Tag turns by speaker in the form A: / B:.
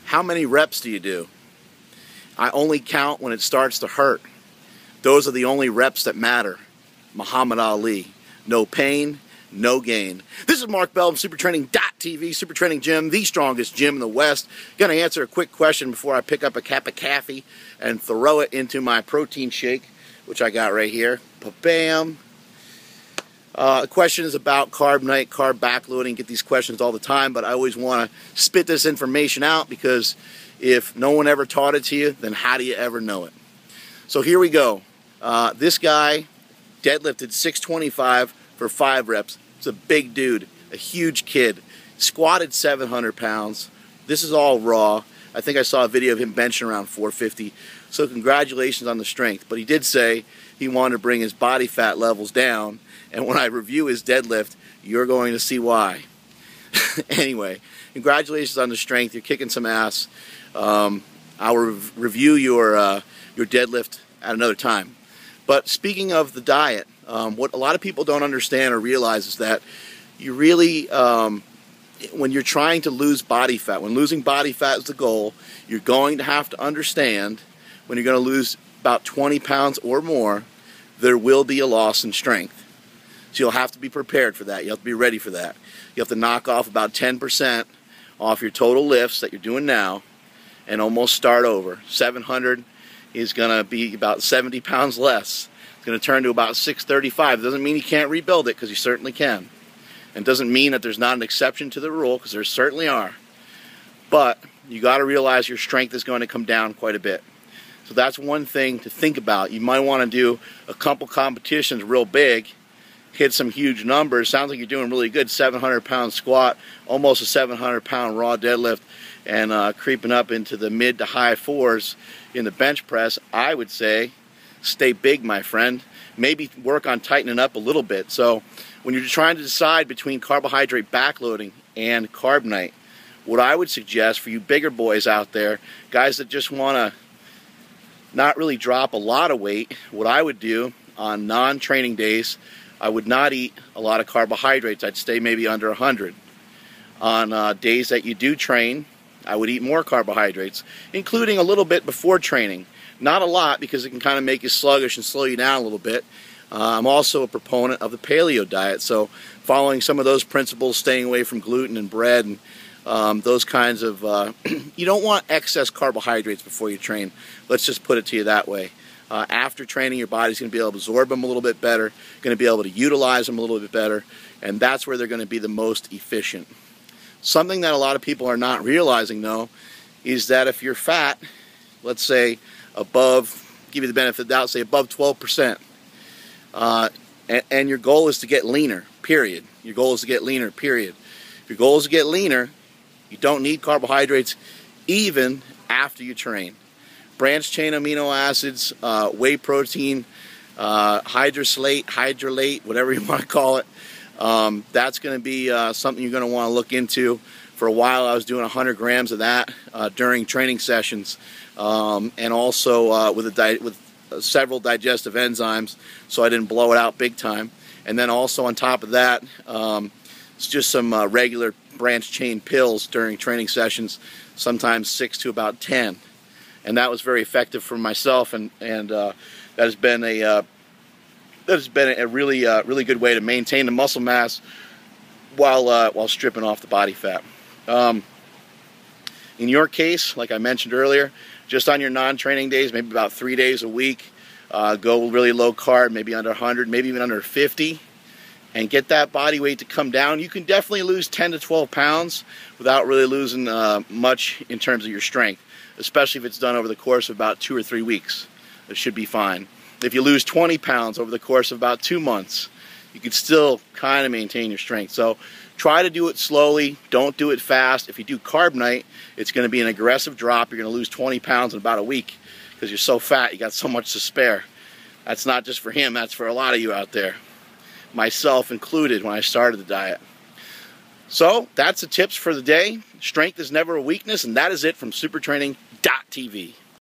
A: How many reps do you do? I only count when it starts to hurt. Those are the only reps that matter. Muhammad Ali. No pain, no gain. This is Mark Bell from SuperTraining.tv, Super Training Gym, the strongest gym in the West. Going to answer a quick question before I pick up a cup of coffee and throw it into my protein shake, which I got right here. Ba-bam. The question is about CarbNite, carb backloading. Get these questions all the time, but I always want to spit this information out because if no one ever taught it to you, then how do you ever know it? So here we go. This guy deadlifted 625 for 5 reps. It's a big dude, a huge kid. Squatted 700 pounds. This is all raw. I think I saw a video of him benching around 450. So congratulations on the strength. But he did say he wanted to bring his body fat levels down. And when I review his deadlift, you're going to see why. Anyway, congratulations on the strength. You're kicking some ass. I'll review your deadlift at another time. But speaking of the diet, what a lot of people don't understand or realize is that you really, when you're trying to lose body fat, when losing body fat is the goal, you're going to have to understand when you're going to lose about 20 pounds or more, there will be a loss in strength. So you'll have to be prepared for that. You have to be ready for that. You have to knock off about 10% off your total lifts that you're doing now and almost start over. 700 is going to be about 70 pounds less. It's going to turn to about 635. It doesn't mean you can't rebuild it, because you certainly can. And it doesn't mean that there's not an exception to the rule, because there certainly are. But you got to realize your strength is going to come down quite a bit. So that's one thing to think about. You might want to do a couple competitions real big, hit some huge numbers. Sounds like you're doing really good. 700-pound squat, almost a 700-pound raw deadlift, and creeping up into the mid to high 4s in the bench press. I would say stay big, my friend. Maybe work on tightening up a little bit. So when you're trying to decide between carbohydrate backloading and CarbNite, what I would suggest for you bigger boys out there, guys that just want to not really drop a lot of weight, what I would do on non-training days, I would not eat a lot of carbohydrates. I'd stay maybe under 100. On days that you do train, I would eat more carbohydrates, including a little bit before training. Not a lot, because it can kind of make you sluggish and slow you down a little bit. I'm also a proponent of the paleo diet, so following some of those principles, staying away from gluten and bread and those kinds of... you don't want excess carbohydrates before you train. Let's just put it to you that way. After training, your body's going to be able to absorb them a little bit better, going to be able to utilize them a little bit better, and that's where they're going to be the most efficient. Something that a lot of people are not realizing, though, is that if you're fat, let's say above, give you the benefit of the doubt, say above 12%, and your goal is to get leaner, period. Your goal is to get leaner, period. If your goal is to get leaner, you don't need carbohydrates even after you train. Branched chain amino acids, whey protein, hydrolate, whatever you want to call it. That's going to be something you're going to want to look into. For a while, I was doing 100 grams of that during training sessions, and also with several digestive enzymes, so I didn't blow it out big time. And then also on top of that, it's just some regular branched chain pills during training sessions, sometimes 6 to about 10. And that was very effective for myself, and that has been a really good way to maintain the muscle mass while stripping off the body fat. In your case, like I mentioned earlier, just on your non-training days, maybe about 3 days a week, go really low carb, maybe under 100, maybe even under 50, and get that body weight to come down. You can definitely lose 10 to 12 pounds without really losing much in terms of your strength, especially if it's done over the course of about 2 or 3 weeks. It should be fine. If you lose 20 pounds over the course of about 2 months, you can still kind of maintain your strength. So try to do it slowly. Don't do it fast. If you do CarbNite, it's going to be an aggressive drop. You're going to lose 20 pounds in about a week because you're so fat. You got so much to spare. That's not just for him. That's for a lot of you out there, myself included when I started the diet. So that's the tips for the day. Strength is never a weakness, and that is it from SuperTraining.tv.